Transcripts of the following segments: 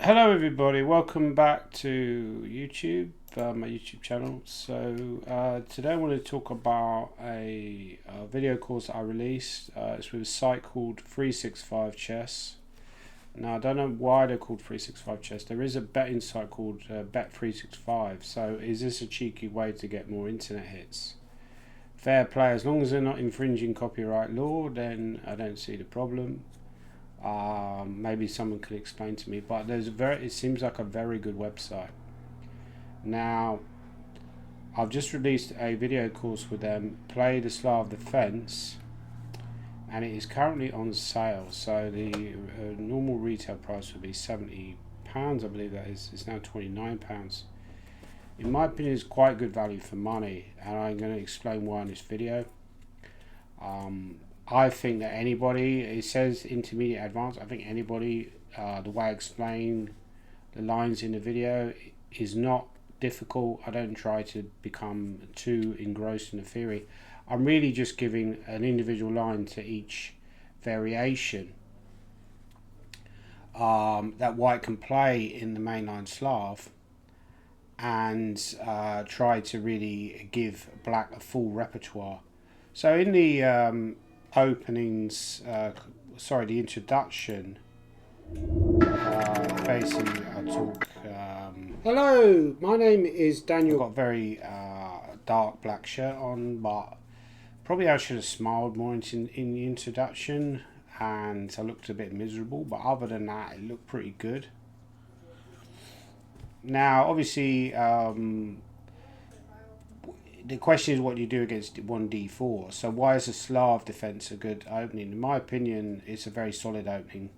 Hello everybody, welcome back to YouTube, my YouTube channel. Today I want to talk about a video course I released. It's with a site called 365 Chess. Now I don't know why they're called 365 Chess. There is a betting site called Bet365. So is this a cheeky way to get more internet hits? Fair play, as long as they're not infringing copyright law, then I don't see the problem. Maybe someone could explain to me, but it seems like a very good website. Now I've just released a video course with them, Play the Slav Defense, and it is currently on sale. So the normal retail price would be £70, I believe that is. It's now £29. In my opinion, it's quite good value for money, and I'm going to explain why in this video. I think that anybody, it says intermediate advanced, I think anybody, the way I explain the lines in the video is not difficult. I don't try to become too engrossed in the theory. I'm really just giving an individual line to each variation that white can play in the mainline Slav, and try to really give black a full repertoire. So in the the introduction, basically I talk, hello, my name is Daniel. I've got a very dark black shirt on, but probably I should have smiled more in the introduction, and I looked a bit miserable, but other than that it looked pretty good. Now obviously the question is what you do against 1d4. So why is a Slav defense a good opening? In my opinion, it's a very solid opening.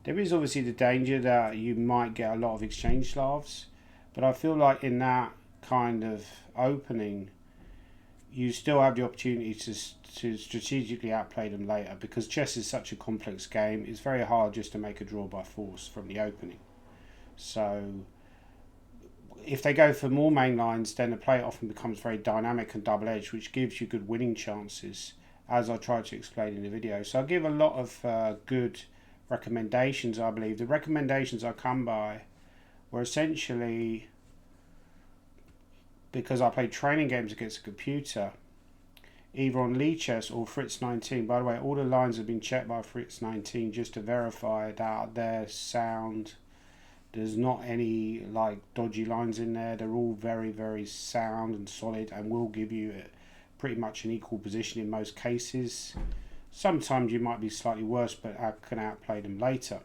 There is obviously the danger that you might get a lot of exchange Slavs, but I feel like in that kind of opening, you still have the opportunity to strategically outplay them later, because chess is such a complex game. It's very hard just to make a draw by force from the opening. So if they go for more main lines, then the play often becomes very dynamic and double-edged, which gives you good winning chances, as I tried to explain in the video. So I give a lot of good recommendations, I believe. The recommendations I come by were essentially because I played training games against a computer, either on Lichess or Fritz 19. By the way, all the lines have been checked by Fritz 19 just to verify that they're sound. There's not any like dodgy lines in there. They're all very, very sound and solid, and will give you pretty much an equal position in most cases. Sometimes you might be slightly worse, but I can outplay them later.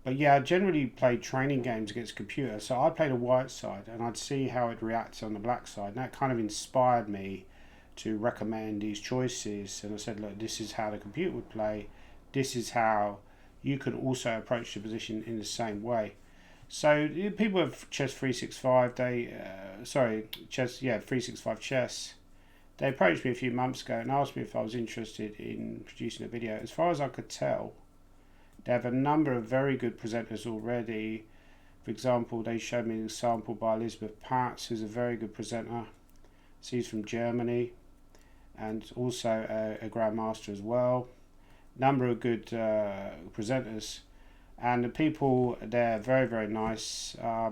But yeah, I generally played training games against computers. So I played a white side, and I'd see how it reacts on the black side. And that kind of inspired me to recommend these choices. And I said, look, this is how the computer would play. This is how you can also approach the position in the same way. So people of Chess 365, 365 Chess, they approached me a few months ago and asked me if I was interested in producing a video. As far as I could tell, they have a number of very good presenters already. For example, they showed me an example by Elizabeth Patz, who's a very good presenter. She's from Germany, and also a grandmaster as well. Number of good presenters, and the people there are very, very nice. I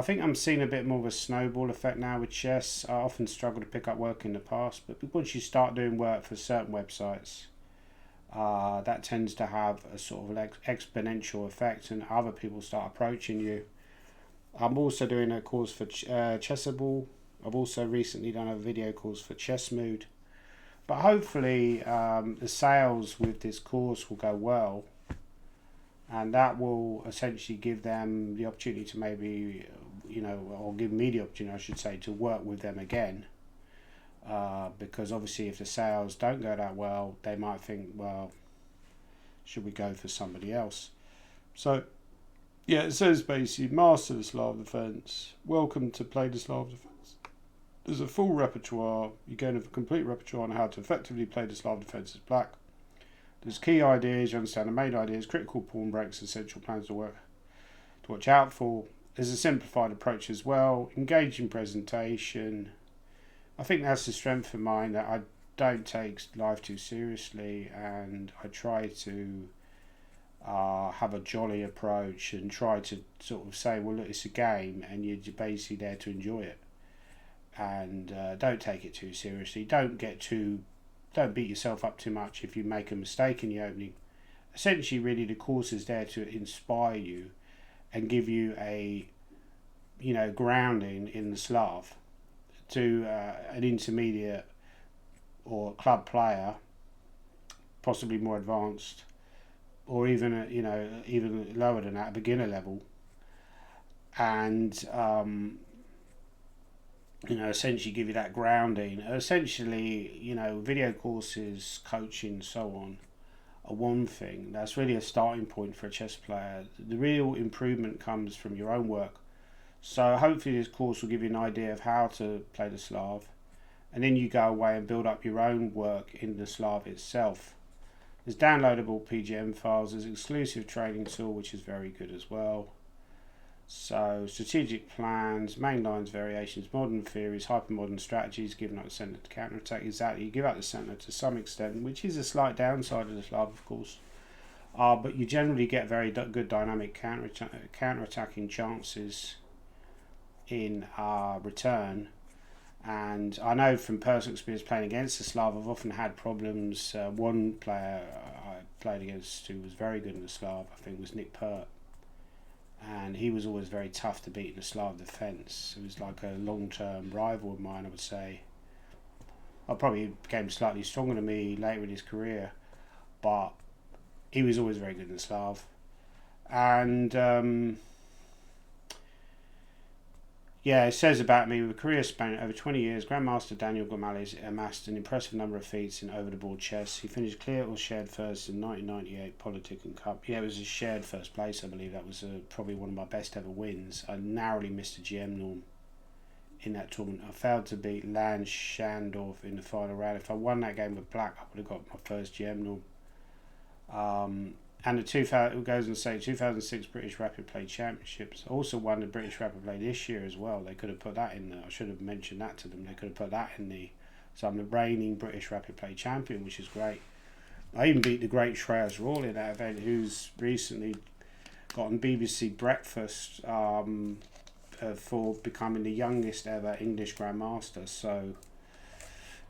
think I'm seeing a bit more of a snowball effect now with chess. I often struggle to pick up work in the past, but once you start doing work for certain websites, that tends to have a sort of exponential effect, and other people start approaching you. I'm also doing a course for Chessable. I've also recently done a video course for Chess Mood. But hopefully the sales with this course will go well, and that will essentially give them the opportunity to maybe, or give me the opportunity, I should say, to work with them again. Because obviously if the sales don't go that well, they might think, well, should we go for somebody else? So, yeah, it says basically, master the Slav defense. Welcome to Play the Slav defense. There's a full repertoire. You gain a complete repertoire on how to effectively play the Slav defense as black. There's key ideas, you understand the main ideas, critical pawn breaks, essential plans to watch out for. There's a simplified approach as well, engaging presentation. I think that's the strength of mine, that I don't take life too seriously, and I try to have a jolly approach and try to sort of say, well, look, it's a game and you're basically there to enjoy it. And don't take it too seriously. Don't beat yourself up too much if you make a mistake in the opening. Essentially, really, the course is there to inspire you and give you a, grounding in the Slav to an intermediate or club player, possibly more advanced, or even even lower than that, beginner level, and essentially give you that grounding. Essentially, video courses, coaching, so on, are one thing. That's really a starting point for a chess player. The real improvement comes from your own work. So hopefully this course will give you an idea of how to play the Slav, and then you go away and build up your own work in the Slav itself. There's downloadable PGM files, there's exclusive training tool which is very good as well. So strategic plans, main lines, variations, modern theories, hypermodern strategies, giving up the centre to counter-attack. Exactly, you give up the centre to some extent, which is a slight downside of the Slav, of course. But you generally get very good dynamic counter-attacking chances in return. And I know from personal experience playing against the Slav, I've often had problems. One player I played against who was very good in the Slav, I think, was Nick Pert. And he was always very tough to beat in the Slav defence. It was like a long-term rival of mine, I would say. I probably became slightly stronger than me later in his career, but he was always very good in the Slav. And it says about me, with a career span over 20 years, Grandmaster Daniel Gormales amassed an impressive number of feats in over-the-board chess. He finished clear or shared first in 1998 Politican Cup. Yeah, it was a shared first place, I believe. That was probably one of my best ever wins. I narrowly missed a GM norm in that tournament. I failed to beat Lan Shandorf in the final round. If I won that game with black, I would have got my first GM norm. And the 2006 British Rapid Play Championships. Also won the British Rapid Play this year as well. They could have put that in there. I should have mentioned that to them. They could have put that in the... So I'm the reigning British Rapid Play Champion, which is great. I even beat the great Shreyas Rawal in that event, who's recently gotten BBC Breakfast for becoming the youngest ever English Grandmaster. So...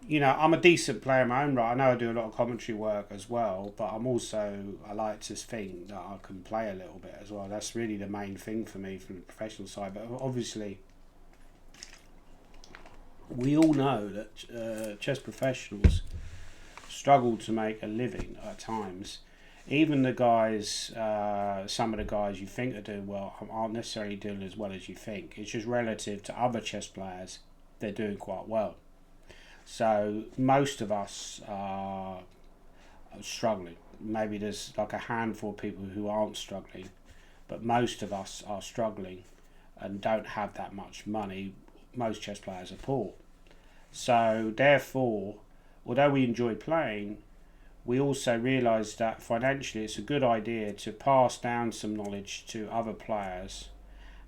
I'm a decent player in my own right. I know I do a lot of commentary work as well, but I like to think that I can play a little bit as well. That's really the main thing for me from the professional side. But obviously, we all know that chess professionals struggle to make a living at times. Even the guys, some of the guys you think are doing well aren't necessarily doing as well as you think. It's just relative to other chess players, they're doing quite well. So most of us are struggling. Maybe there's like a handful of people who aren't struggling, but most of us are struggling and don't have that much money. Most chess players are poor. So therefore, although we enjoy playing, we also realise that financially it's a good idea to pass down some knowledge to other players.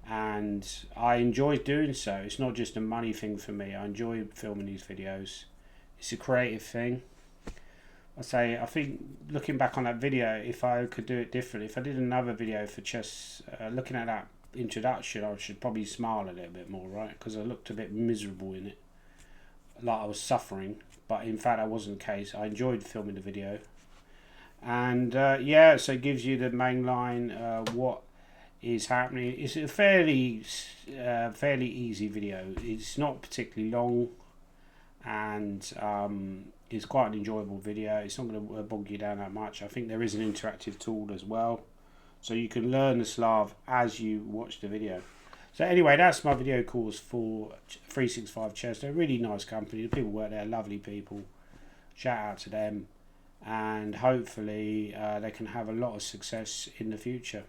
And I enjoy doing so. It's not just a money thing for me. I enjoy filming these videos. It's a creative thing. I think looking back on that video, if I could do it differently, if I did another video for chess, looking at that introduction, I should probably smile a little bit more, right? Because I looked a bit miserable in it, like I was suffering. But in fact, that wasn't the case. I enjoyed filming the video. And so it gives you the main line, what is happening. It's a fairly easy video. It's not particularly long, and it's quite an enjoyable video. It's not going to bog you down that much. I think there is an interactive tool as well, so you can learn the Slav as you watch the video. So anyway, that's my video course for 365 Chess. They're a really nice company. The people work there, lovely people. Shout out to them, and hopefully they can have a lot of success in the future.